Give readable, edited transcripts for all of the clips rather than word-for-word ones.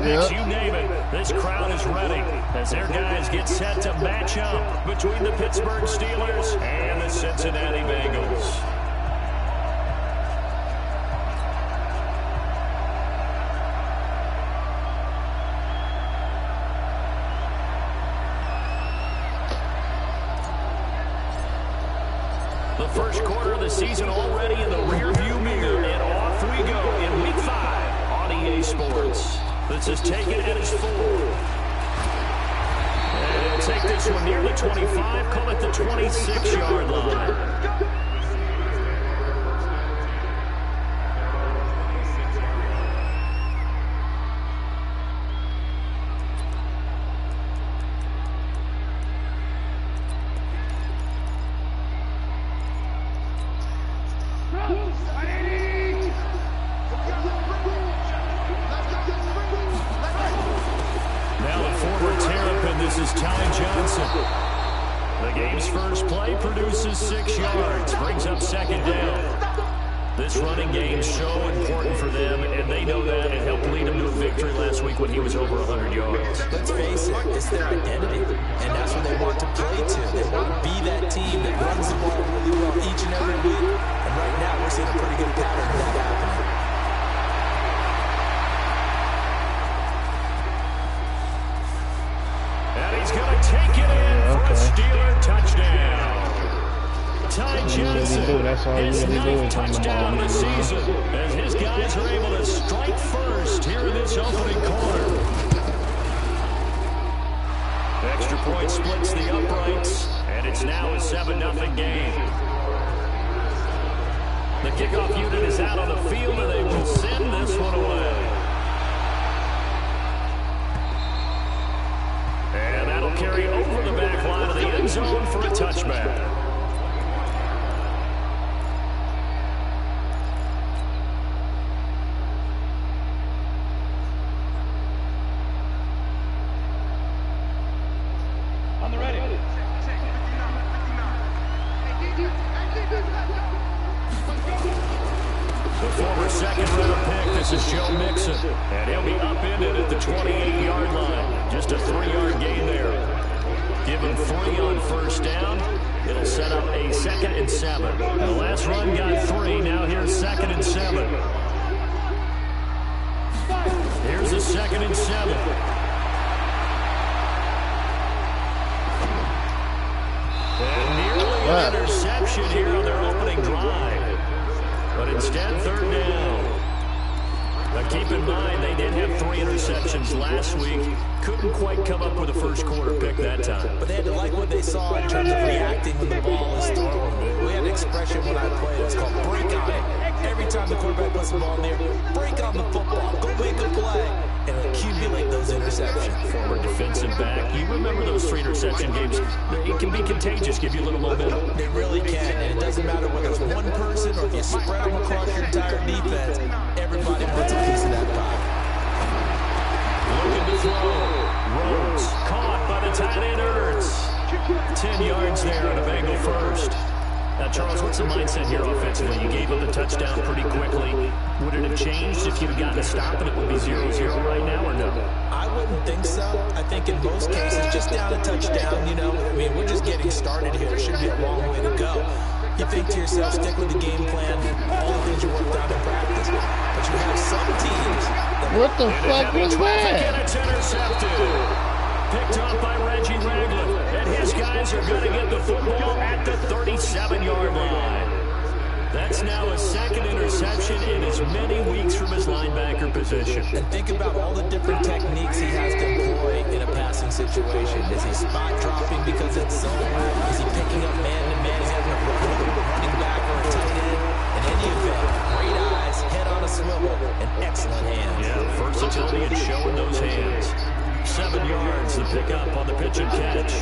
picks, you name it. This crowd is ready as their guys get set to match up between the Pittsburgh Steelers and the Cincinnati Bengals. The first quarter of the season already in the rearview mirror, and off we go in Week 5 on EA Sports. This is taken at his 4. And he'll take this one near the 25, call it the 26-yard line. This running game is so important for them, and they know that. It helped lead them to a victory last week when he was over 100 yards. Let's face it, it's their identity, and that's what they want to play to. They want to be that team that runs the ball really well each and every week, and right now we're seeing a pretty good pattern of that happening. And he's going to take it in for a Steeler touchdown. Ty Johnson, his 9th touchdown of the season, as his guys are able to strike first here in this opening quarter. Extra point splits the uprights, and it's now a 7-0 game. The kickoff unit is out on the field, and they will send this one away. And that'll carry over the back line of the end zone for a touchback. And he'll be upended at the 28-yard line. Just a 3-yard gain there. Give him 3 on first down. It'll set up a 2nd and 7. The last run got 3. Now here's 2nd and 7. Here's a 2nd and 7. And nearly an interception here on their opening drive. But instead, 3rd down. But keep in mind, they did have 3 interceptions last week. Couldn't quite come up with a first quarter pick that time. But they had to like what they saw in terms of reacting when the ball is thrown. We had an expression when I played. It's called break on it. Every time the quarterback puts the ball in there, break on the football. Go make a play. And accumulate those interceptions. Former defensive back. You remember those 3 interception games. It can be contagious, give you a little momentum. It really can. And it doesn't matter whether it's one person or if you spread them across your entire defense. Everybody puts a piece of that pie. Looking to throw. Rhodes caught by the tight end Ertz. 10 yards there on a Bengal first. Now, Charles, what's the mindset here offensively? You gave up the touchdown pretty quickly. Would it have changed if you'd have gotten a stop and it would be 0-0 right now, or no? I wouldn't think so. I think in most cases, just down a touchdown, you know. I mean, we're just getting started here. It should be a long way to go. You think to yourself, stick with the game plan, all the things you worked out in practice. But you have some teams that... What the fuck was that? And it's intercepted. Picked up by Reggie Ragland. And his guys are going to get the football at the 37-yard line. That's now a 2nd interception in as many weeks from his linebacker position. And think about all the different techniques he has to employ in a passing situation. Is he spot dropping because it's zone? Is he picking up man-to-man? Is he having a running back or a tight end? In any event, great eyes, head on a swivel, and excellent hands. Yeah, versatility and showing those hands. 7 yards to pick up on the pitch and catch.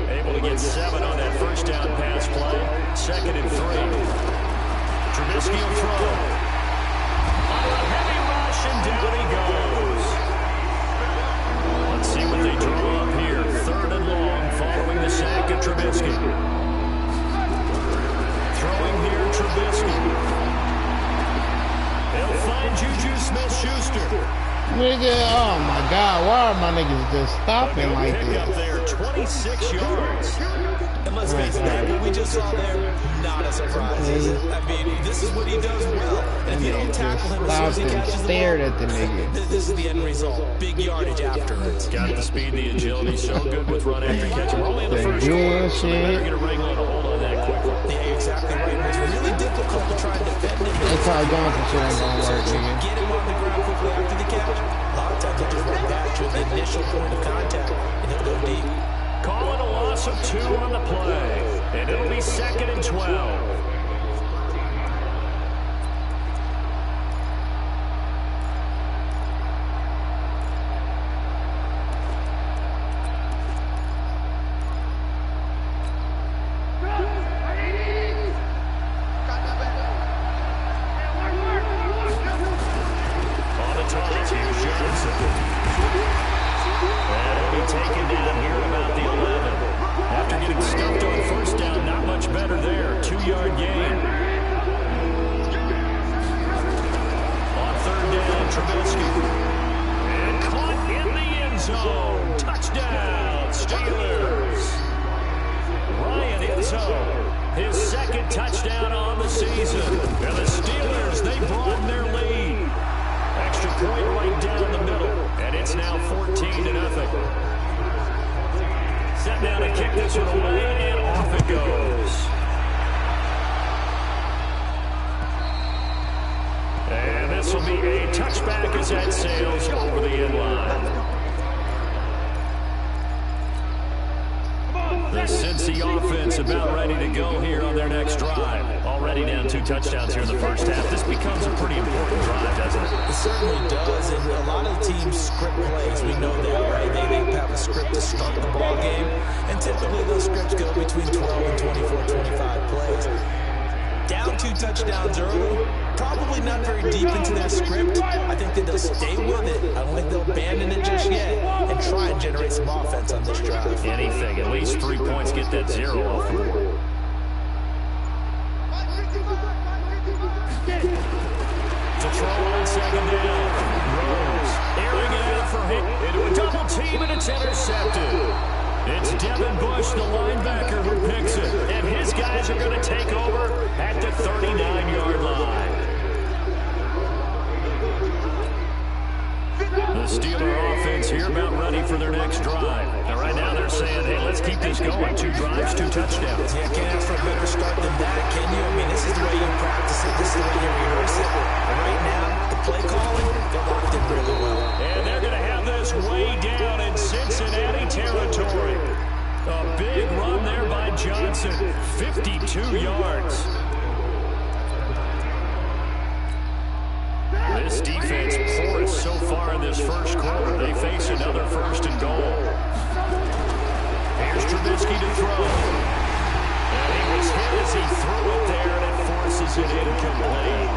Able to get 7 on that first down pass play. 2nd and 3. Trubisky will throw. On a heavy rush, and down he goes. Let's see what they draw up here. 3rd and long following the sack of Trubisky. Throwing here, Trubisky. He'll find Juju Smith-Schuster. Nigga, oh my God, why are my niggas just stopping like Pick up this? there, 26 yards. And let's face it, what we just saw there, not a surprise, is it? I mean, this is what he does well. And if you don't tackle him as soon as he catches the ball, stared at the nigga. this is the end result. Big yardage after it. Got the speed, the agility, so good with run after catch. We're only in the first quarter, so they better get a wrangle and a hold on that quickly. Yeah, you're exactly right. It's really difficult to try and defend him. That's how Johnson shit ain't gonna work, nigga. Get him on the ground quickly after the catch. A lot of times he'll just run back to the initial point of contact, and he'll go deep. Calling a loss of 2 on the play, and it'll be 2nd and 12. His 2nd touchdown on the season. And the Steelers, they broaden their lead. Extra point right down the middle. And it's now 14-0. Set down to kick this one away, and off it goes. And this will be a touchback as that sails over the end line. The Cincy offense about ready to go here on their next drive. Already down 2 touchdowns here in the first half. This becomes a pretty important drive, doesn't it? It certainly does, and a lot of the teams script plays. We know that, right? They have a script to start the ball game, and typically those scripts go between 12 and 24, 25 plays. Down 2 touchdowns early, probably not very deep into their script. I think that they'll stay with it. I don't think they'll abandon it just yet and try and generate some offense on this drive. Anything, at least 3 points, get that 0 off the board. To throw on 2nd down. Rose airing it out for him into a double team, and it's intercepted. It's Devin Bush, the linebacker, who picks it. And his guys are going to take over at the 39-yard line. The Steeler offense here about ready for their next drive. Now, right now they're saying, hey, let's keep this going. 2 drives, 2 touchdowns. Yeah, can't ask for a better start than that, can you? I mean, this is the way you practice it. This is the way you rehearse it. And right now, the play calling, they're locked in really well. And they're going to have this way down in Cincinnati territory. A big run there by Johnson. 52 yards. This defense porous so far in this first quarter. They face another 1st and goal. Here's Trubisky to throw. And he was hit as he threw it there, and it forces it incomplete.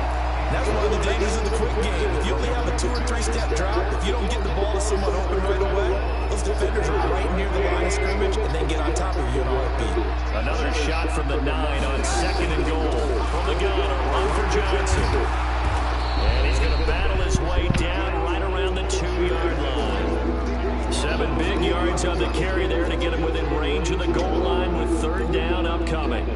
That's one of the dangers of the quick game. If you only have a 2 or 3 step drop, if you don't get the ball to someone open right away, those defenders are right near the line of scrimmage and then get on top of you in a heartbeat. Another shot from the 9 on 2nd and goal. From the gun, a run for Johnson. And he's going to battle his way down right around the 2-yard line. 7 big yards on the carry there to get him within range of the goal line with 3rd down upcoming.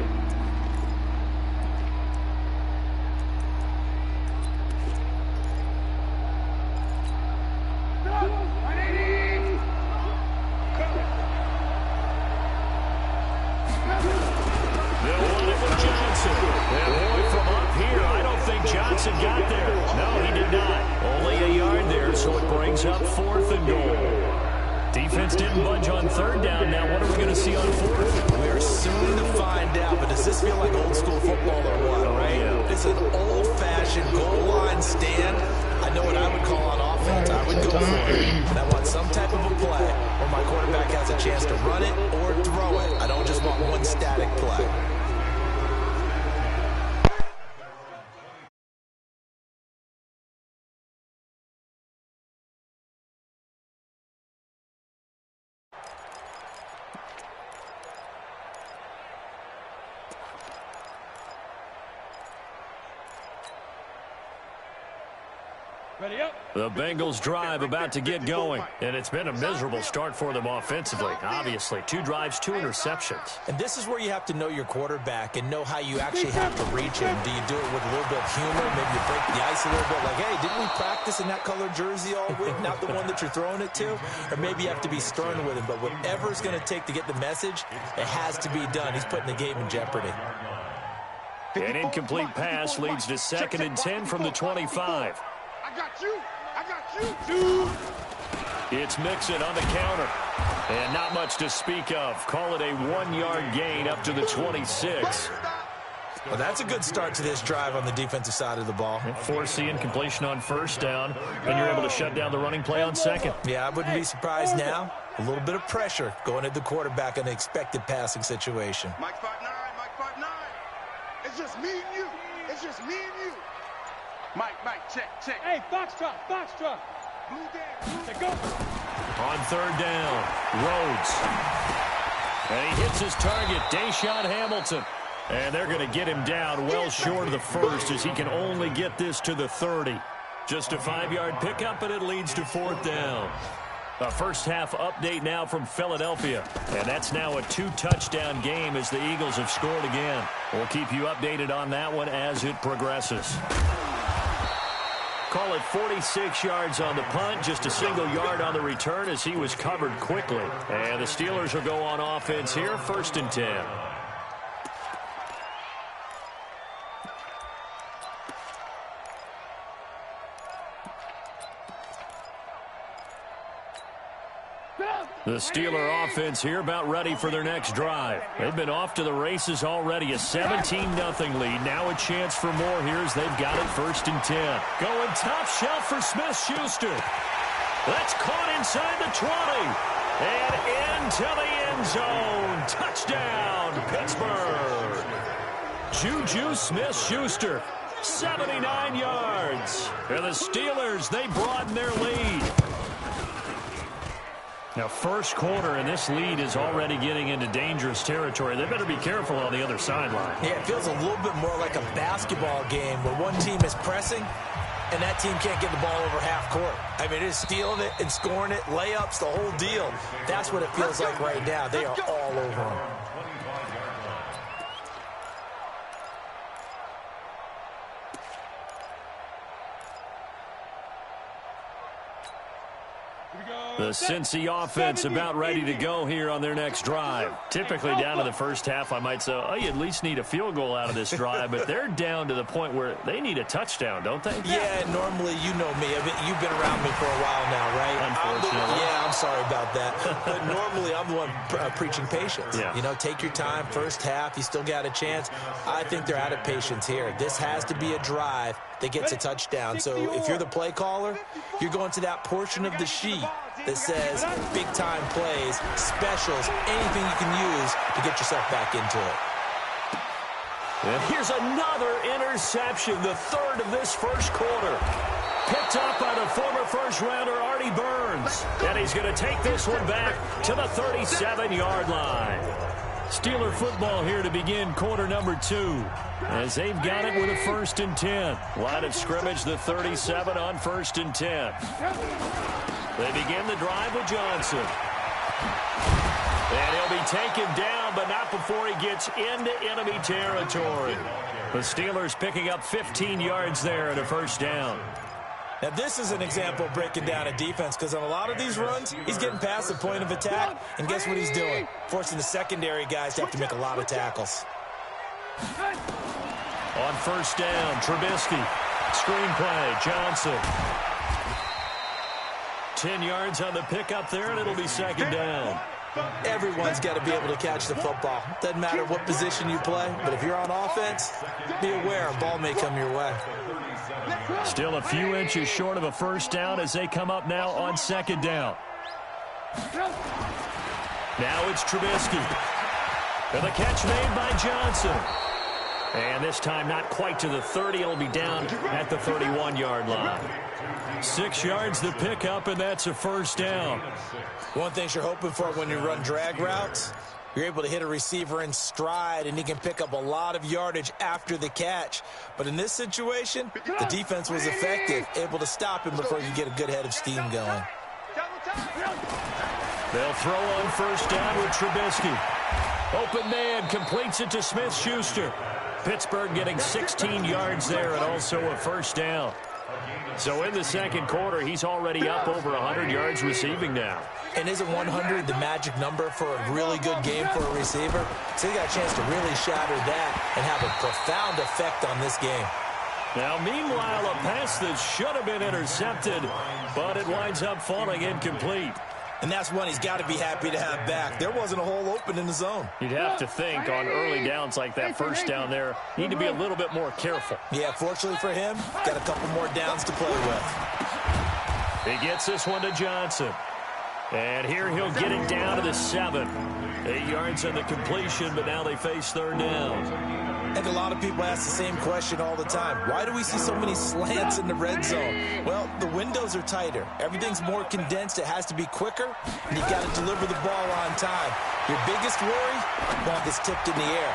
Johnson got there. No, he did not. Only a yard there, so it brings up 4th and goal. Defense didn't budge on 3rd down. Now, what are we going to see on 4th? We are soon to find out, but does this feel like old school football or what, right? Yeah. It's an old-fashioned goal line stand. I know what I would call on offense. I would go for it. And I want some type of a play where my quarterback has a chance to run it or throw it. I don't just want one static play. The Bengals drive about to get going, and it's been a miserable start for them offensively. Obviously, 2 drives, 2 interceptions. And this is where you have to know your quarterback and know how you actually have to reach him. Do you do it with a little bit of humor? Maybe you break the ice a little bit, like, hey, didn't we practice in that colored jersey all week, not the one that you're throwing it to? Or maybe you have to be stern with him, but whatever it's going to take to get the message, it has to be done. He's putting the game in jeopardy. An incomplete pass leads to 2nd and 10 from the 25. I got you, dude. It's Mixon on the counter. And not much to speak of. Call it a 1-yard gain up to the 26. Well, that's a good start to this drive on the defensive side of the ball. Force the incompletion on 1st down, and you're able to shut down the running play on 2nd. Yeah, I wouldn't be surprised now. A little bit of pressure going at the quarterback in an expected passing situation. Mike 5'9", Mike 5'9". It's just me and you. It's just me and you. Mike, check. Hey, Foxtrot. Blue down. Go. On 3rd down, Rhodes. And he hits his target, Deshaun Hamilton. And they're going to get him down well short of the 1st as he can only get this to the 30. Just a 5-yard pickup, and it leads to 4th down. A first-half update now from Philadelphia. And that's now a 2-touchdown game as the Eagles have scored again. We'll keep you updated on that one as it progresses. Call it 46 yards on the punt, just a single yard on the return as he was covered quickly. And the Steelers will go on offense here, 1st and 10. The Steeler offense here about ready for their next drive. They've been off to the races already. A 17-0 lead. Now a chance for more here as they've got it 1st and 10. Going top shelf for Smith-Schuster. That's caught inside the 20. And into the end zone. Touchdown, Pittsburgh. Juju Smith-Schuster, 79 yards. And the Steelers, they broaden their lead. Now, 1st quarter, and this lead is already getting into dangerous territory. They better be careful on the other sideline. Yeah, it feels a little bit more like a basketball game where one team is pressing and that team can't get the ball over half court. I mean, it is stealing it and scoring it, layups, the whole deal. That's what it feels like right now. They are all over them. The Cincy offense about ready to go here on their next drive. Typically down to the 1st half, I might say, oh, you at least need a field goal out of this drive, but they're down to the point where they need a touchdown, don't they? Yeah, normally, you know me. You've been around me for a while now, right? Unfortunately. I'm sorry about that. But normally, I'm the one preaching patience. Yeah. You know, take your time, 1st half, you still got a chance. I think they're out of patience here. This has to be a drive that gets a touchdown. So if you're the play caller, you're going to that portion of the sheet that says big-time plays, specials, anything you can use to get yourself back into it. And here's another interception, the 3rd of this 1st quarter. Picked up by the former 1st-rounder Artie Burns. And he's going to take this one back to the 37-yard line. Steeler football here to begin quarter number 2. As they've got it with a 1st and 10. Line of scrimmage, the 37 on 1st and 10. They begin the drive with Johnson. And he'll be taken down, but not before he gets into enemy territory. The Steelers picking up 15 yards there and a 1st down. Now, this is an example of breaking down a defense because on a lot of these runs, he's getting past the point of attack, and guess what he's doing? Forcing the secondary guys to have to make a lot of tackles. On 1st down, Trubisky. Screenplay, Johnson. 10 yards on the pickup there, and it'll be 2nd down. Everyone's got to be able to catch the football. Doesn't matter what position you play, but if you're on offense, be aware a ball may come your way. Still a few inches short of a 1st down as they come up now on 2nd down. Now it's Trubisky. And the catch made by Johnson. And this time not quite to the 30. It'll be down at the 31-yard line. 6 yards the pickup, and that's a 1st down. One thing you're hoping for when you run drag routes You're able to hit a receiver in stride, and he can pick up a lot of yardage after the catch. But in this situation, the defense was effective, able to stop him before you get a good head of steam going. They'll throw on first down with Trubisky. Open man, completes it to Smith-Schuster. Pittsburgh getting 16 yards there and also a first down. So in the second quarter, he's already up over 100 yards receiving now. And isn't 100 the magic number for a really good game for a receiver? So he got a chance to really shatter that and have a profound effect on this game. Now, meanwhile, a pass that should have been intercepted, but it winds up falling incomplete. And that's one he's got to be happy to have back. There wasn't a hole open in the zone. You'd have to think on early downs like that first down there, need to be a little bit more careful. Yeah, fortunately for him, got a couple more downs to play with. He gets this one to Johnson. And here he'll get it down to the 7. 8 yards on the completion, but now they face third down. I think a lot of people ask the same question all the time. Why do we see so many slants in the red zone? Well, the windows are tighter. Everything's more condensed. It has to be quicker, and you got to deliver the ball on time. Your biggest worry, ball gets tipped in the air.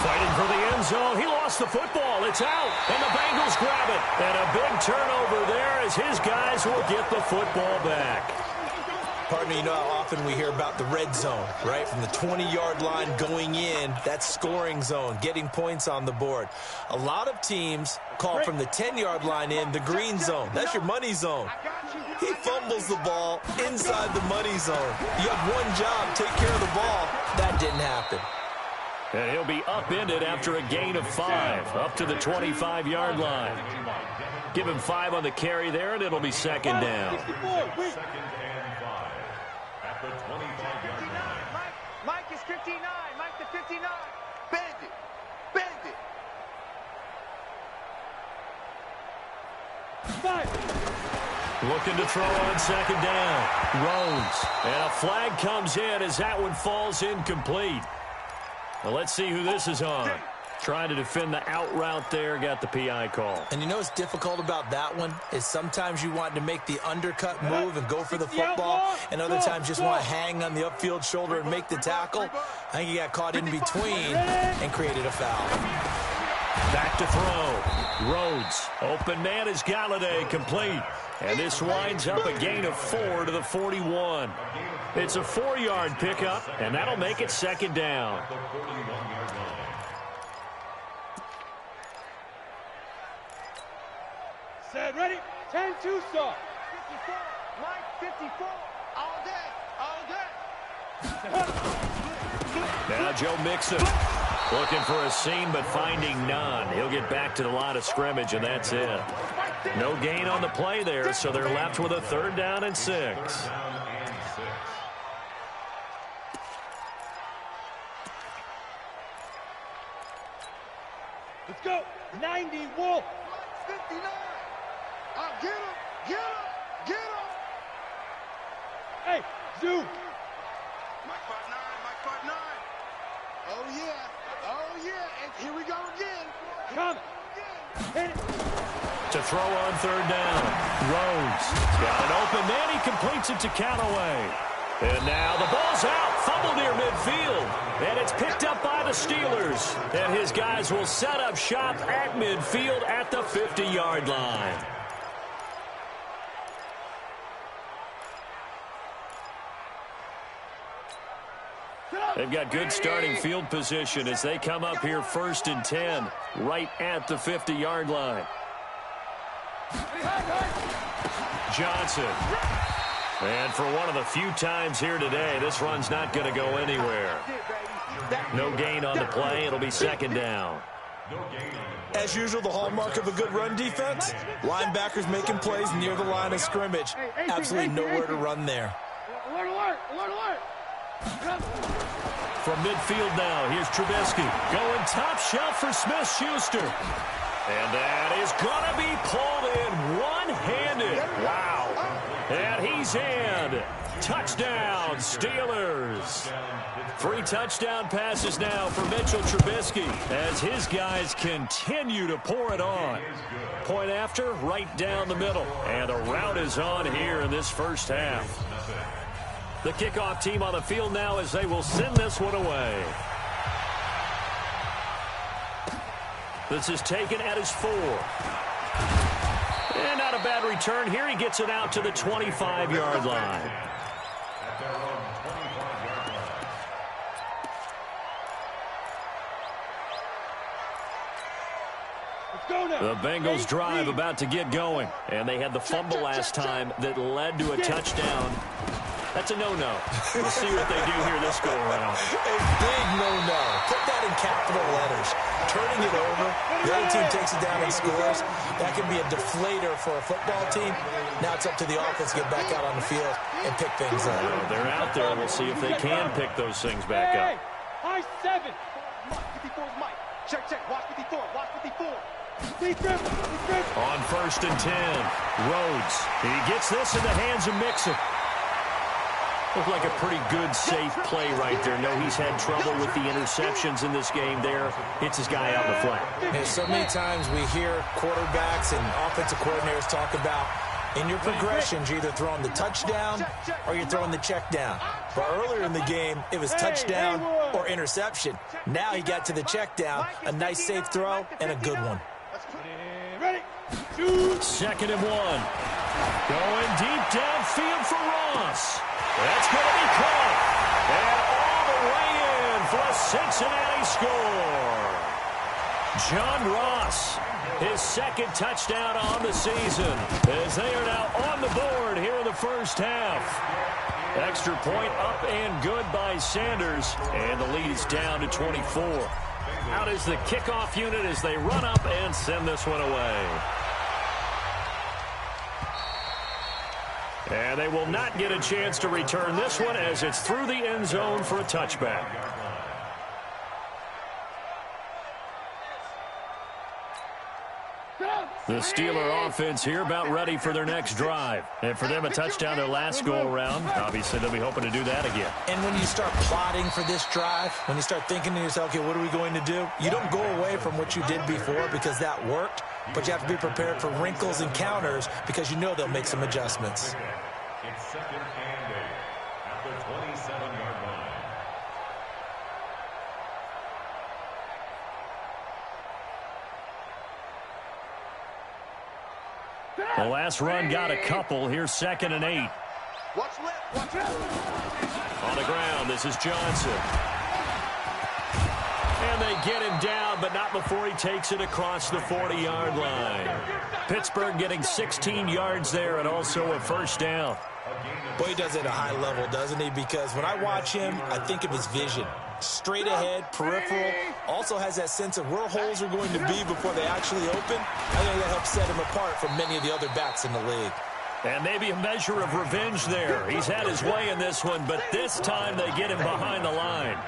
Fighting for the end zone. He lost the football. It's out, and the Bengals grab it. And a big turnover there as his guys will get the football back. Partner, you know how often we hear about the red zone, right? From the 20-yard line going in, that's scoring zone, getting points on the board. A lot of teams call from the 10-yard line in the green zone. That's your money zone. He fumbles the ball inside the money zone. You have one job, take care of the ball. That didn't happen. And he'll be upended after a gain of 5, up to the 25-yard line. Give him 5 on the carry there, and it'll be second down. Mike is 59. Mike to 59. Bend it. Bend it. 5. Looking to throw on second down. Rhodes. And a flag comes in as that one falls incomplete. Well, let's see who this is on. Trying to defend the out route there, got the PI call. And you know what's difficult about that one is sometimes you want to make the undercut move and go for the football, and other times just want to hang on the upfield shoulder and make the tackle. I think he got caught in between and created a foul. Back to throw. Rhodes. Open man is Galladay, complete. And this winds up a gain of 4 to the 41. It's a 4-yard pickup, and that'll make it second down. Set, ready? 10-2 start. 54. Mike, 54. All day. All day. Now Joe Mixon looking for a seam, but finding none. He'll get back to the line of scrimmage, and that's it. No gain on the play there, so they're left with a 3rd down and 6. Let's go. 90, Wolf. 59. Get him. Get him. Get him. Hey, Zoo. Mike 59. Mike 59. Oh, yeah. Oh, yeah. And here we go again. Come. Hit it. To throw on 3rd down. Rhodes. Got an open man. He completes it to Callaway. And now the ball's out. Fumble near midfield. And it's picked up by the Steelers. And his guys will set up shop at midfield at the 50-yard line. They've got good starting field position as they come up here 1st and 10, right at the 50-yard line. Johnson. And for one of the few times here today, this run's not going to go anywhere. No gain on the play. It'll be second down. As usual, the hallmark of a good run defense, linebackers making plays near the line of scrimmage. Absolutely nowhere to run there. Alert, alert, alert, alert. From midfield now, here's Trubisky. Going top shelf for Smith-Schuster. And that is going to be pulled in one-handed. Wow. And he's in. Touchdown, Steelers. 3 touchdown passes now for Mitchell Trubisky as his guys continue to pour it on. Point after, right down the middle. And the route is on here in this first half. The kickoff team on the field now as they will send this one away. This is taken at his 4. And not a bad return here. He gets it out to the 25-yard line. The Bengals drive about to get going. And they had the fumble last time that led to a touchdown. That's a no-no. We'll see what they do here this go-around. A big no-no. Put that in capital letters. Turning it over, the other team takes it down and scores. That can be a deflator for a football team. Now it's up to the offense to get back out on the field and pick things up. Well, they're out there. We'll see if they can pick those things back up. High 7. 54's Mike. Check, check. Watch 54. Watch 54. On 1st and 10, Rhodes. He gets this in the hands of Mixon. Looked like a pretty good, safe play right there. No, he's had trouble with the interceptions in this game there. Hits his guy out in the flat. And so many times we hear quarterbacks and offensive coordinators talk about in your progressions, you're either throwing the touchdown or you're throwing the check down. But earlier in the game, it was touchdown or interception. Now he got to the check down, a nice safe throw, and a good one. Ready? 2nd and 1. Going deep downfield for Ross. That's going to be caught. And all the way in for a Cincinnati score. John Ross, his 2nd touchdown on the season, as they are now on the board here in the first half. Extra point up and good by Sanders, and the lead is down to 24. Out is the kickoff unit as they run up and send this one away. And they will not get a chance to return this one as it's through the end zone for a touchback. The Steeler offense here about ready for their next drive. And for them, a touchdown their last go-around. Obviously, they'll be hoping to do that again. And when you start plotting for this drive, when you start thinking to yourself, okay, what are we going to do? You don't go away from what you did before because that worked, but you have to be prepared for wrinkles and counters because you know they'll make some adjustments. It's 2nd and 8 at the 27-yard line. The last run got a couple. Here's 2nd and 8. Watch left. Watch left. On the ground, this is Johnson. And they get him down, but not before he takes it across the 40-yard line. Pittsburgh getting 16 yards there and also a first down. Boy, he does it at a high level, doesn't he? Because when I watch him, I think of his vision. Straight ahead, peripheral, also has that sense of where holes are going to be before they actually open. I think that helps set him apart from many of the other backs in the league. And maybe a measure of revenge there. He's had his way in this one, but this time they get him behind the line.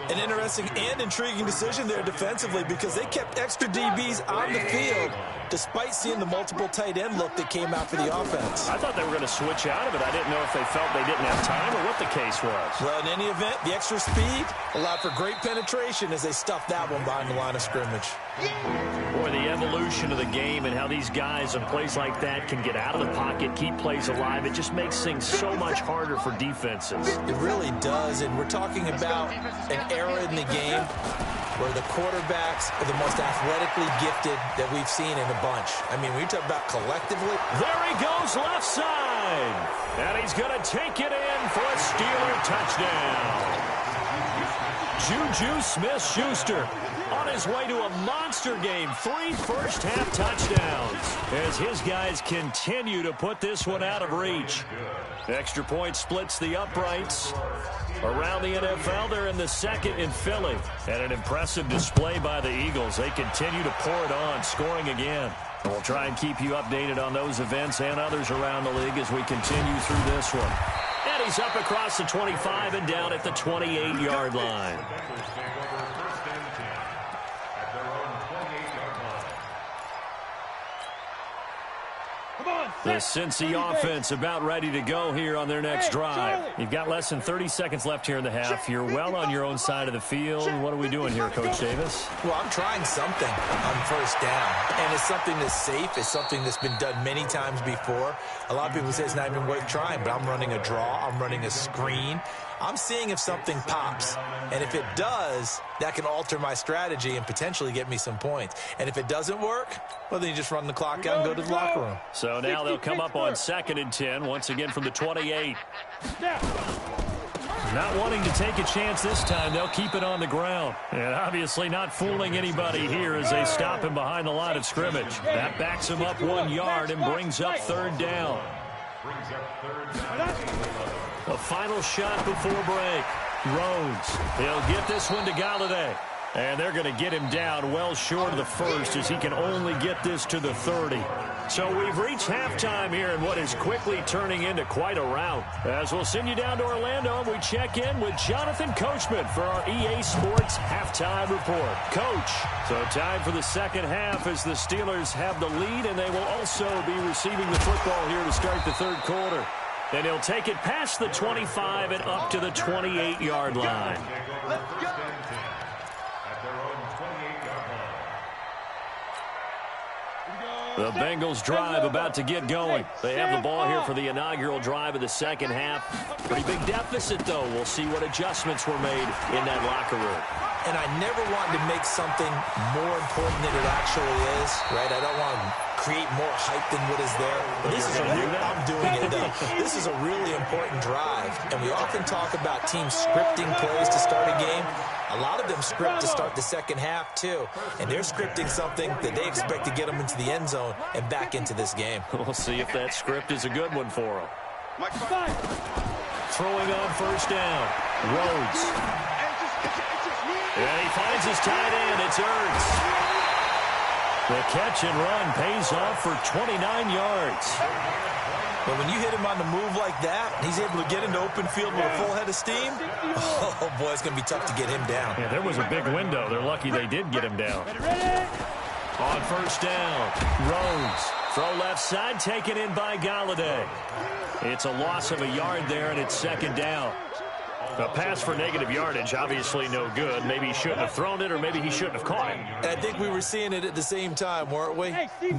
An interesting and intriguing decision there defensively because they kept extra DBs on the field despite seeing the multiple tight end look that came out for the offense. I thought they were going to switch out of it. I didn't know if they felt they didn't have time or what the case was. Well, in any event, the extra speed allowed for great penetration as they stuffed that one behind the line of scrimmage. Boy, the evolution of the game and how these guys in plays like that can get out of the pocket, keep plays alive, it just makes things so much harder for defenses. It really does, and we're talking about an era in the game where the quarterbacks are the most athletically gifted that we've seen in a bunch. I mean, when you talk about collectively. There he goes left side. And he's going to take it in for a Steeler touchdown. Juju Smith-Schuster on his way to a monster game. 3 first-half touchdowns as his guys continue to put this one out of reach. Extra point splits the uprights. Around the NFL, they're in the 2nd in Philly. And an impressive display by the Eagles. They continue to pour it on, scoring again. And we'll try and keep you updated on those events and others around the league as we continue through this one. And he's up across the 25 and down at the 28-yard line. The Cincy offense about ready to go here on their next drive. You've got less than 30 seconds left here in the half. You're well on your own side of the field. What are we doing here, Coach Davis? Well, I'm trying something on first down, and it's something that's safe. It's something that's been done many times before. A lot of people say it's not even worth trying, but I'm running a draw. I'm running a screen. I'm seeing if something pops, and if it does, that can alter my strategy and potentially get me some points. And if it doesn't work, well, then you just run the clock out and go to the locker room. So now they'll come up on 2nd and 10, once again from the 28. Not wanting to take a chance this time, they'll keep it on the ground. And obviously not fooling anybody here as they stop him behind the line of scrimmage. That backs him up 1 yard and brings up 3rd down. A final shot before break. Rhodes, he'll get this one to Galladay. And they're going to get him down well short of the first as he can only get this to the 30. So we've reached halftime here in what is quickly turning into quite a rout. As we'll send you down to Orlando, we check in with Jonathan Coachman for our EA Sports Halftime Report. Coach, so time for the second half as the Steelers have the lead, and they will also be receiving the football here to start the 3rd quarter. And he'll take it past the 25 and up to the 28-yard line. Let's go. The Bengals drive about to get going. They have the ball here for the inaugural drive of the second half. Pretty big deficit, though. We'll see what adjustments were made in that locker room. And I never wanted to make something more important than it actually is, right? I don't want to create more hype than what is there. But this is I'm doing it, though. This is a really important drive. And we often talk about teams scripting plays to start a game. A lot of them script to start the second half, too. And they're scripting something that they expect to get them into the end zone and back into this game. We'll see if that script is a good one for them. Throwing on first down. Rhodes. And he finds his tight end. It's Ertz. The catch and run pays off for 29 yards. But when you hit him on the move like that, he's able to get into open field with a full head of steam. Oh, boy, it's going to be tough to get him down. Yeah, there was a big window. They're lucky they did get him down. On first down, Rhodes. Throw left side, taken in by Galladay. It's a loss of a yard there, and it's 2nd down. A pass for negative yardage, obviously no good. Maybe he shouldn't have thrown it, or maybe he shouldn't have caught it. I think we were seeing it at the same time, weren't we?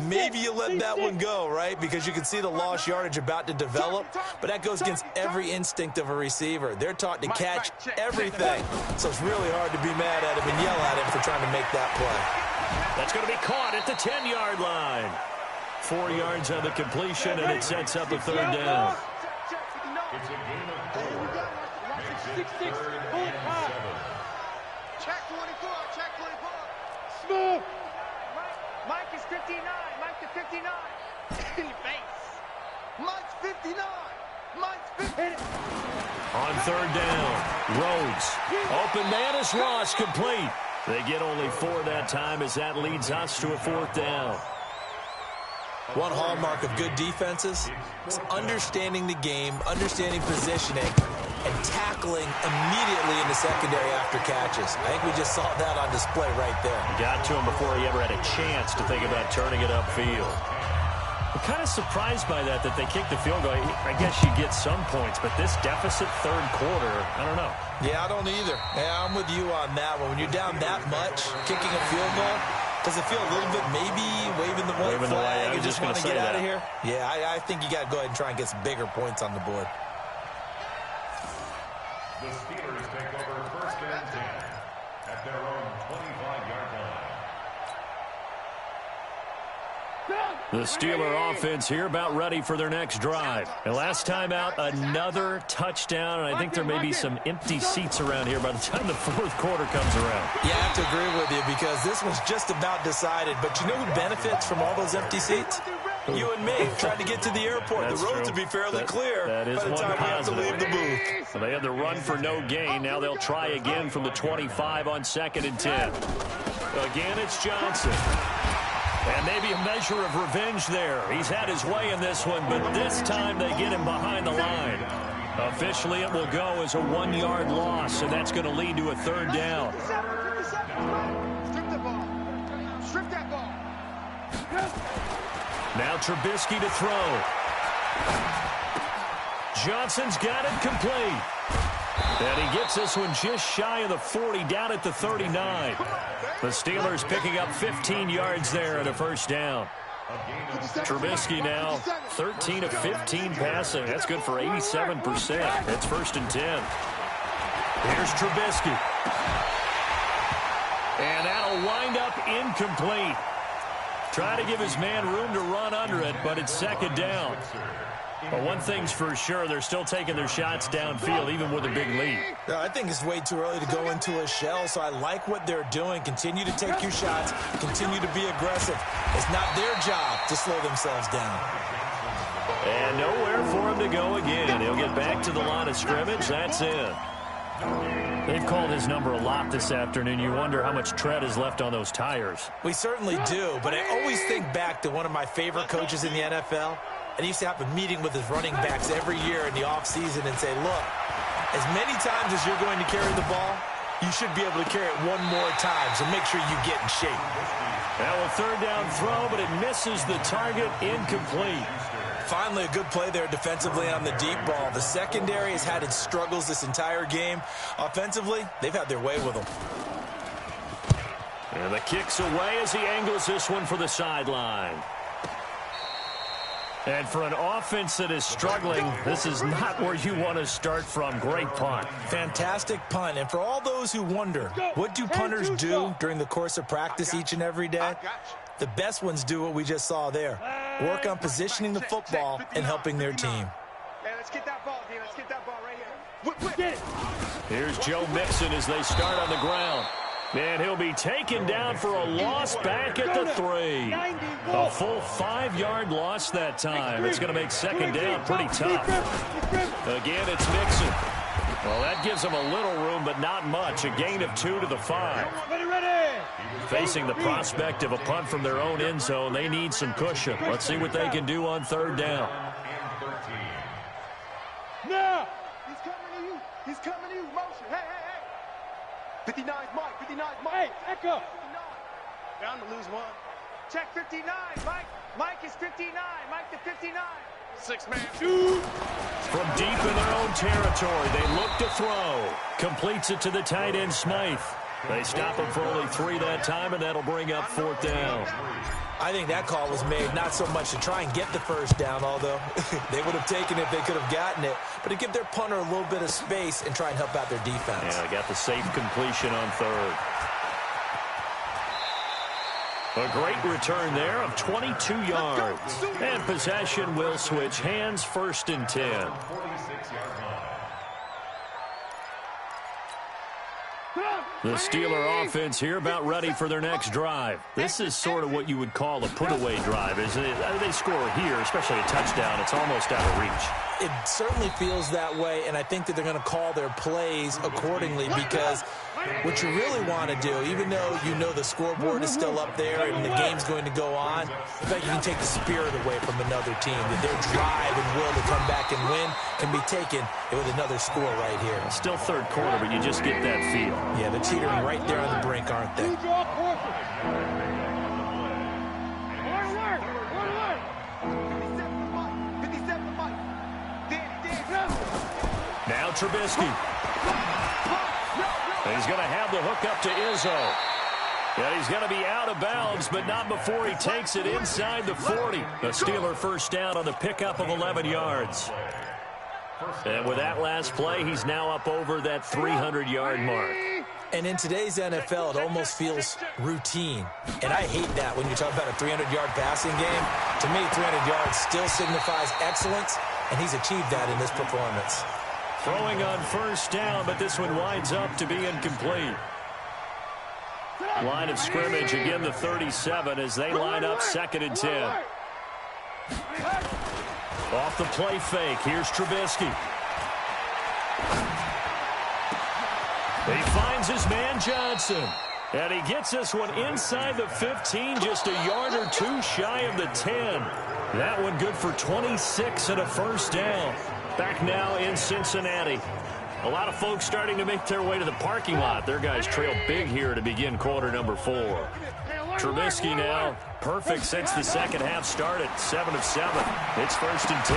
Maybe you let that one go, right? Because you can see the lost yardage about to develop, but that goes against every instinct of a receiver. They're taught to catch everything, so it's really hard to be mad at him and yell at him for trying to make that play. That's going to be caught at the 10-yard line. 4 yards on the completion, and it sets up a 3rd down. It's a gain of 4. 6-6, pull it high. Check 24, check 24. Smooth. Mike is 59, Mike to 59. In the face. Mike's 59. Mike's 59. On 3rd down, Rhodes. Open man is lost, complete. They get only 4 that time as that leads us to a 4th down. One hallmark of good defenses is understanding the game, understanding positioning, and tackling immediately in the secondary after catches. I think we just saw that on display right there. Got to him before he ever had a chance to think about turning it upfield. I'm kind of surprised by that they kicked the field goal. I guess you get some points, but this deficit 3rd quarter, I don't know. Yeah, I don't either. Yeah, I'm with you on that one. When you're down that much, kicking a field goal, does it feel a little bit maybe waving the white flag and just want to get out of here? Yeah, I think you got to go ahead and try and get some bigger points on the board. The Steelers take over 1st and 10 at their own 25-yard line. The Steeler offense here about ready for their next drive. And last time out, another touchdown, and I think there may be some empty seats around here by the time the 4th quarter comes around. Yeah, I have to agree with you because this was just about decided. But you know who benefits from all those empty seats? You and me. Tried to get to the airport. That's the roads true. would be fairly clear that is by the one time we have to positive. leave the booth. So they had the run for no gain. Now they'll try again from the 25 on 2nd and 10. Again, it's Johnson. And maybe a measure of revenge there. He's had his way in this one, but this time they get him behind the line. Officially, it will go as a 1-yard loss, and that's going to lead to a 3rd down. Strip the ball. Strip that ball. Now Trubisky to throw. Johnson's got it complete. And he gets this one just shy of the 40, down at the 39. The Steelers picking up 15 yards there and a first down. Trubisky now 13 of 15 passing. That's good for 87%. It's 1st and 10. Here's Trubisky. And that'll wind up incomplete. Try to give his man room to run under it, but it's 2nd down. But one thing's for sure, they're still taking their shots downfield, even with a big lead. I think it's way too early to go into a shell, so I like what they're doing. Continue to take your shots. Continue to be aggressive. It's not their job to slow themselves down. And nowhere for him to go again. He'll get back to the line of scrimmage. That's it. They've called his number a lot this afternoon. You wonder how much tread is left on those tires. We certainly do, but I always think back to one of my favorite coaches in the NFL. And he used to have a meeting with his running backs every year in the offseason and say, look, as many times as you're going to carry the ball, you should be able to carry it one more time, so make sure you get in shape. Now a 3rd down throw, but it misses the target, incomplete. Finally, a good play there defensively on the deep ball. The secondary has had its struggles this entire game. Offensively, they've had their way with them. And the kick's away as he angles this one for the sideline. And for an offense that is struggling, this is not where you want to start from. Great punt. Fantastic punt. And for all those who wonder, what do punters do during the course of practice each and every day? The best ones do what we just saw there. Work on positioning the football and helping their team. Hey, let's get that ball, D. Let's get that ball right here. Here's Joe Mixon as they start on the ground. And he'll be taken down for a loss back at the 3. A full 5-yard loss that time. It's going to make 2nd down pretty tough. Again, it's Mixon. Well, that gives them a little room, but not much. A gain of 2 to the 5. Facing the prospect of a punt from their own end zone, they need some cushion. Let's see what they can do on 3rd down. Now! He's coming to you. He's coming to you. Motion. Hey, hey, hey. 59's Mike. 59's Mike. Hey, echo. 59. Bound to lose one. Check 59. Mike is 59. Mike to 59. 6-man. Shoot. From deep in their own territory, they look to throw. Completes it to the tight end, Smythe. They stop him for only 3 that time, and that'll bring up 4th down. I think that call was made not so much to try and get the first down, although they would have taken it if they could have gotten it, but to give their punter a little bit of space and try and help out their defense. Yeah, they got the safe completion on 3rd. A great return there of 22 yards. And possession will switch hands, 1st and 10. The Steeler offense here about ready for their next drive. This is sort of what you would call a put-away drive. As they score here, especially a touchdown, it's almost out of reach. It certainly feels that way, and I think that they're going to call their plays accordingly because what you really want to do, even though you know the scoreboard is still up there and the game's going to go on, in fact, you can take the spirit away from another team, that their drive and will to come back and win can be taken with another score right here. Still 3rd quarter, but you just get that feel. Yeah, they're teetering right there on the brink, aren't they? Now Trubisky. He's going to have the hook up to Izzo. And he's going to be out of bounds, but not before he takes it inside the 40. The Steeler first down on the pickup of 11 yards. And with that last play, he's now up over that 300-yard mark. And in today's NFL, it almost feels routine. And I hate that when you talk about a 300-yard passing game. To me, 300 yards still signifies excellence, and he's achieved that in this performance. Throwing on first down, but this one winds up to be incomplete. Line of scrimmage, again the 37 as they line up 2nd and 10. Off the play fake, here's Trubisky. He finds his man Johnson. And he gets this one inside the 15, just a yard or 2 shy of the 10. That one good for 26 and a first down. Back now in Cincinnati. A lot of folks starting to make their way to the parking lot. Their guys trail big here to begin quarter number 4. Trubisky now, perfect since the second half started, 7 of 7. It's 1st and 10.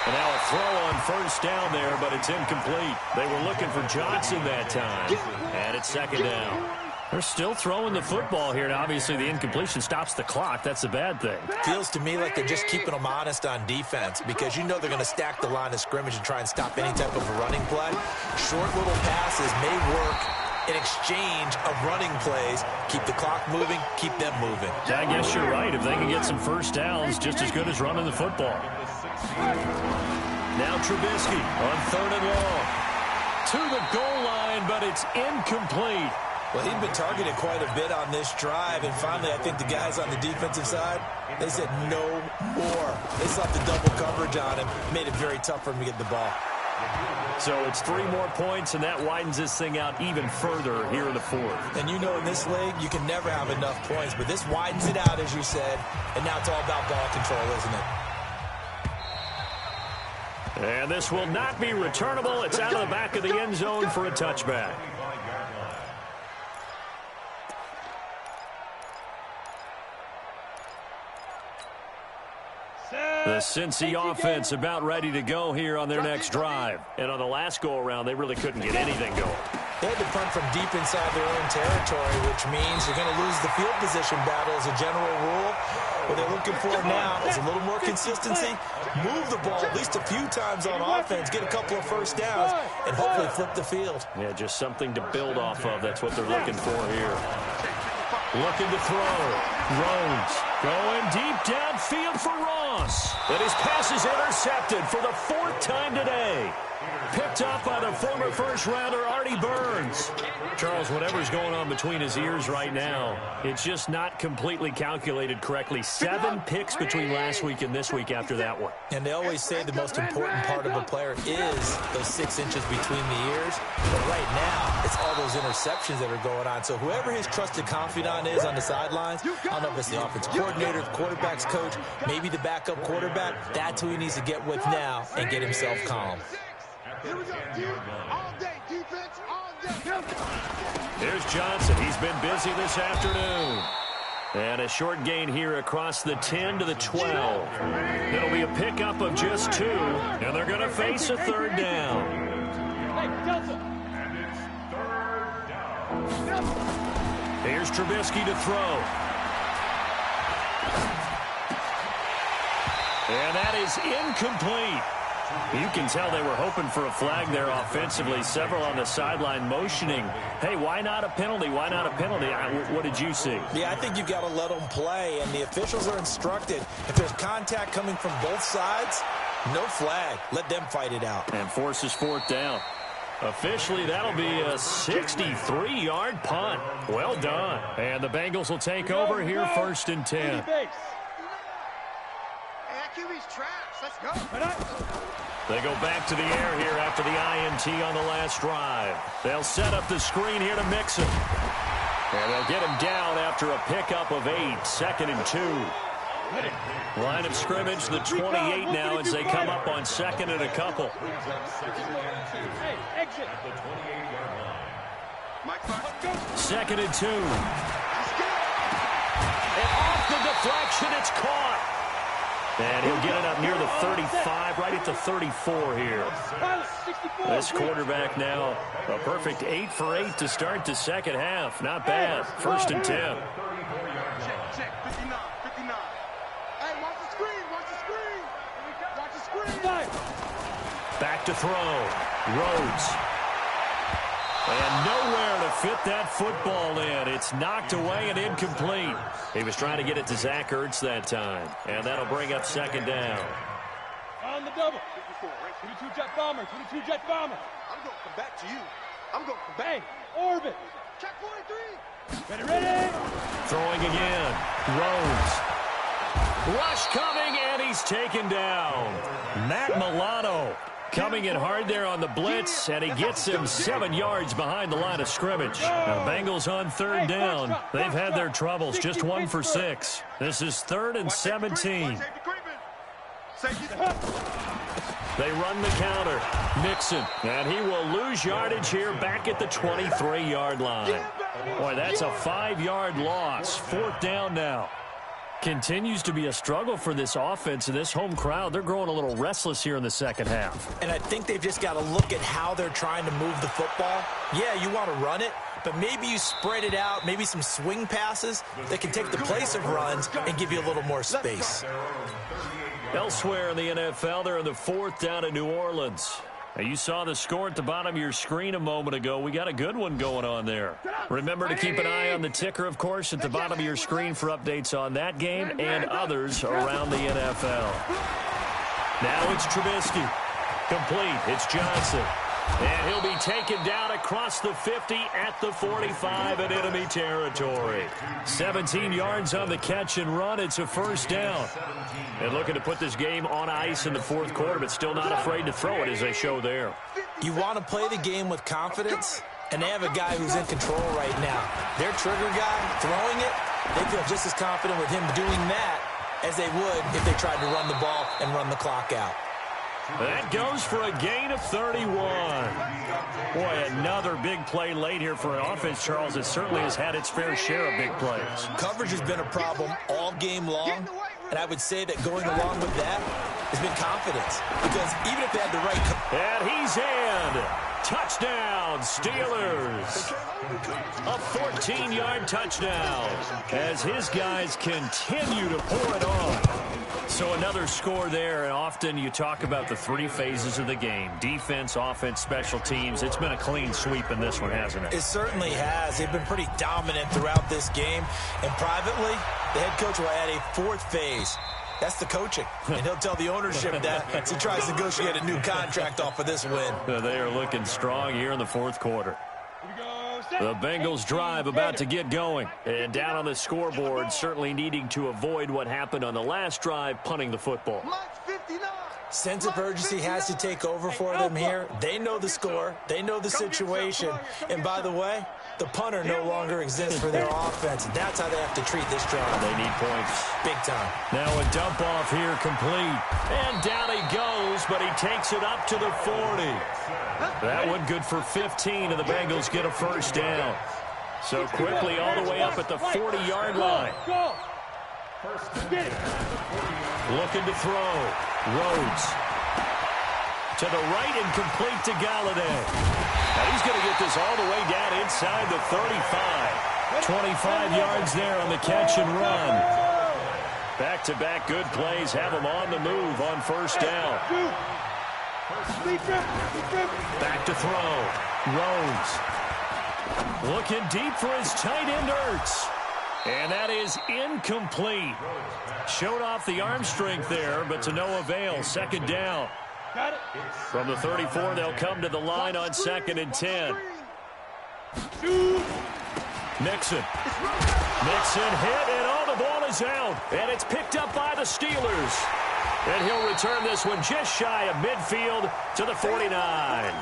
And now a throw on first down there, but it's incomplete. They were looking for Johnson that time. And it's 2nd down. They're still throwing the football here, and obviously the incompletion stops the clock. That's a bad thing. Feels to me like they're just keeping them honest on defense because you know they're going to stack the line of scrimmage and try and stop any type of a running play. Short little passes may work in exchange of running plays. Keep the clock moving, keep them moving. I guess you're right. If they can get some first downs, just as good as running the football. Now Trubisky on 3rd and long. To the goal line, but it's incomplete. Well, he'd been targeted quite a bit on this drive, and finally I think the guys on the defensive side, they said no more. They slapped the double coverage on him, made it very tough for him to get the ball. So it's 3 more points, and that widens this thing out even further here in the 4th. And you know in this league, you can never have enough points, but this widens it out, as you said, and now it's all about ball control, isn't it? And this will not be returnable. It's out of the back of the end zone for a touchback. The Cincy offense about ready to go here on their next drive. And on the last go-around, they really couldn't get anything going. They had to punt from deep inside their own territory, which means you're going to lose the field position battle as a general rule. What they're looking for now is a little more consistency, move the ball at least a few times on offense, get a couple of first downs, and hopefully flip the field. Yeah, just something to build off of. That's what they're looking for here. Looking to throw. Rhodes going deep downfield for Ross. And his pass is intercepted for the 4th time today. Picked up by the former first-rounder Artie Burns. Charles, whatever's going on between his ears right now, it's just not completely calculated correctly. 7 picks between last week and this week after that one. And they always say the most important part of a player is those 6 inches between the ears. But right now, it's all those interceptions that are going on. So whoever his trusted confidant is on the sidelines, I don't know if it's the offense coordinator, the quarterback's coach, maybe the backup quarterback, that's who he needs to get with now and get himself calm. Here we go, all day, defense, all day. Here's Johnson. He's been busy this afternoon. And a short gain here across the 10 to the 12. It'll be a pickup of just 2, and they're going to face a 3rd down. And it's 3rd down. Here's Trubisky to throw. And that is incomplete. You can tell they were hoping for a flag there offensively. Several on the sideline motioning, hey, why not a penalty? Why not a penalty? What did you see? Yeah, I think you've got to let them play, and the officials are instructed. If there's contact coming from both sides, no flag. Let them fight it out. And forces 4th down. Officially, that'll be a 63-yard punt. Well done. And the Bengals will take over here 1st and 10. Hey, QB's trash. Let's go. They go back to the air here after the INT on the last drive. They'll set up the screen here to Mixon. And they'll get him down after a pickup of 8, 2nd and 2. Line of scrimmage, the 28 now as they come up on 2nd and a couple. Hey, exit. 2nd and 2. And off the deflection, it's caught. And he'll get it up near the 35, right at the 34 here. This quarterback now, a perfect 8 for 8 to start the second half. Not bad. 1st and 10. Check, 59, 59. Hey, watch the screen, watch the screen. Watch the screen. Back to throw. Rhodes. And nowhere to fit that football in. It's knocked away and incomplete. He was trying to get it to Zach Ertz that time. And that'll bring up 2nd down. On the double. 22 jet bomber, 22 jet bomber. I'm going to come back to you. I'm going to come back. Orbit. Check 43. Ready. Throwing again. Rhodes. Rush coming, and he's taken down. Matt Milano coming in hard there on the blitz, and he gets him 7 yards behind the line of scrimmage. Now, the Bengals on 3rd down. They've had their troubles, just 1 for 6. This is 3rd and 17. They run the counter. Mixon, and he will lose yardage here back at the 23-yard line. Boy, that's a 5-yard loss. 4th down now. Continues to be a struggle for this offense and this home crowd. They're growing a little restless here in the second half. And I think they've just got to look at how they're trying to move the football. Yeah, you want to run it, but maybe you spread it out, maybe some swing passes that can take the place of runs and give you a little more space. Elsewhere in the NFL, they're in the 4th down in New Orleans. Now, you saw the score at the bottom of your screen a moment ago. We got a good one going on there. Remember to keep an eye on the ticker, of course, at the bottom of your screen for updates on that game and others around the NFL. Now it's Trubisky. Complete. It's Johnson. And he'll be taken down across the 50 at the 45 in enemy territory. 17 yards on the catch and run. It's a 1st down. And looking to put this game on ice in the 4th quarter, but still not afraid to throw it as they show there. You want to play the game with confidence, and they have a guy who's in control right now. Their trigger guy throwing it, they feel just as confident with him doing that as they would if they tried to run the ball and run the clock out. That goes for a gain of 31. Boy, another big play late here for an offense, Charles, that certainly has had its fair share of big plays. Coverage has been a problem all game long, and I would say that going along with that has been confidence. Because even if they had the right... And he's in. Touchdown, Steelers. A 14-yard touchdown as his guys continue to pour it on. So another score there, and often you talk about the 3 phases of the game. Defense, offense, special teams. It's been a clean sweep in this one, hasn't it? It certainly has. They've been pretty dominant throughout this game. And privately, the head coach will add a 4th phase. That's the coaching. And he'll tell the ownership that as he tries to negotiate a new contract off of this win. They are looking strong here in the 4th quarter. The Bengals drive about to get going. And down on the scoreboard, certainly needing to avoid what happened on the last drive, punting the football. Sense of urgency has to take over for them here. They know the score. They know the situation. And by the way, the punter no longer exists for their offense. That's how they have to treat this drive. They need points. Big time. Now a dump off here complete. And down he goes, but he takes it up to the 40. That one good for 15, and the Bengals get a 1st down. So quickly all the way up at the 40-yard line. Looking to throw. Rhodes. To the right and complete to Galladay. Now he's going to get this all the way down inside the 35. 25 yards there on the catch and run. Back-to-back good plays have him on the move on 1st down. Back to throw. Rhodes. Looking deep for his tight end, Ertz. And that is incomplete. Showed off the arm strength there, but to no avail. 2nd down. From the 34, they'll come to the line on 2nd and 10. Mixon. Mixon hit, and the ball is out. And it's picked up by the Steelers. And he'll return this one just shy of midfield to the 49.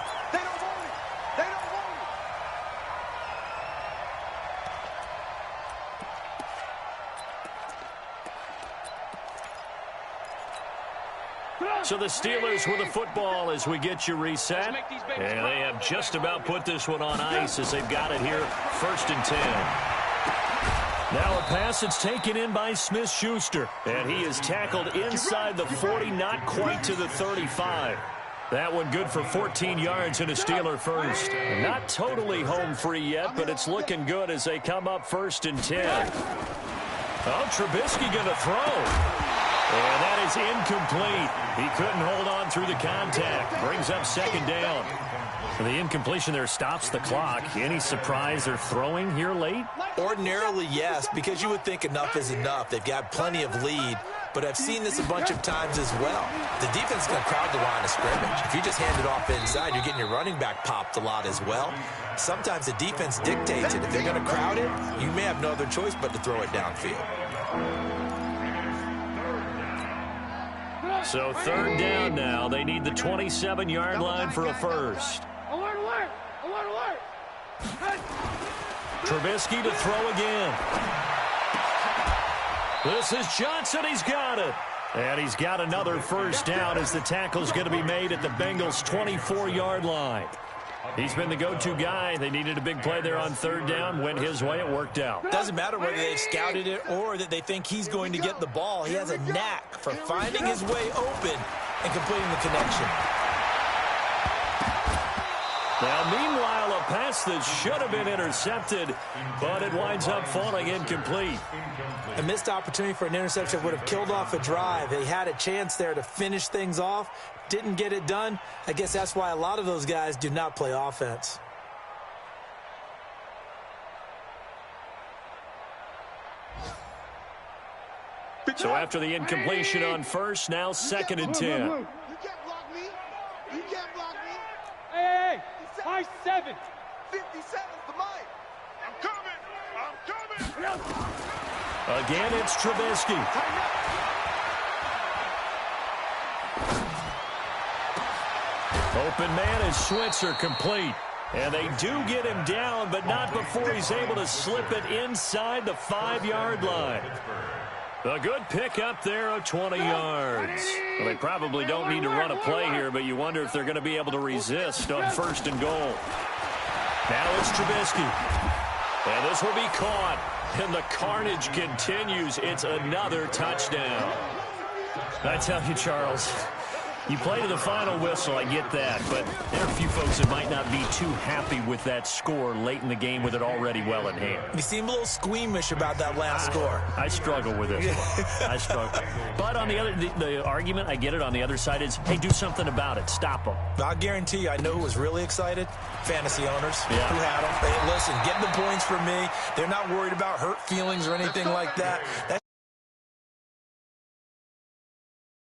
So the Steelers with the football as we get you reset. And they have just about put this one on ice as they've got it here. 1st and 10. Now a pass that's taken in by Smith-Schuster. And he is tackled inside the 40, not quite to the 35. That one good for 14 yards and a Steeler 1st. Not totally home free yet, but it's looking good as they come up 1st and 10. Oh, Trubisky going to throw. And that is incomplete. He couldn't hold on through the contact. Brings up 2nd down. The incompletion there stops the clock. Any surprise they're throwing here late? Ordinarily, yes, because you would think enough is enough. They've got plenty of lead, but I've seen this a bunch of times as well. The defense is going to crowd the line of scrimmage. If you just hand it off inside, you're getting your running back popped a lot as well. Sometimes the defense dictates it. If they're going to crowd it, you may have no other choice but to throw it downfield. So 3rd down now. They need the 27-yard line for a 1st. Alert, alert! Alert, alert! Trubisky to throw again. This is Johnson. He's got it. And he's got another 1st down as the tackle's going to be made at the Bengals' 24-yard line. He's been the go-to guy. They needed a big play there on third down. Went his way. It worked out. Doesn't matter whether they've scouted it or that they think he's going to get the ball. He has a knack for finding his way open and completing the connection. Now, meanwhile, a pass that should have been intercepted, but it winds up falling incomplete. A missed opportunity for an interception would have killed off a drive. They had a chance there to finish things off, didn't get it done. I guess that's why a lot of those guys do not play offense. So after the incompletion on first, now 2nd and 10. You can't block me. You can't block me. Hey, high 7. 57's the mic. I'm coming. I'm coming. Again, it's Trubisky. Open man is Switzer, complete. And they do get him down, but not before he's able to slip it inside the 5-yard line. A good pick up there of 20 yards. Well, they probably don't need to run a play here, but you wonder if they're going to be able to resist on 1st and goal. Now it's Trubisky. And this will be caught. And the carnage continues. It's another touchdown. I tell you, Charles, you play to the final whistle, I get that, but there are a few folks that might not be too happy with that score late in the game with it already well in hand. You seem a little squeamish about that last score. I struggle with this one. I struggle. But on the other, the argument, I get it, on the other side is, hey, do something about it. Stop them. I'll guarantee you, I know who was really excited. Fantasy owners who Yeah. had them. Hey, listen, get the points for me. They're not worried about hurt feelings or anything like that. That's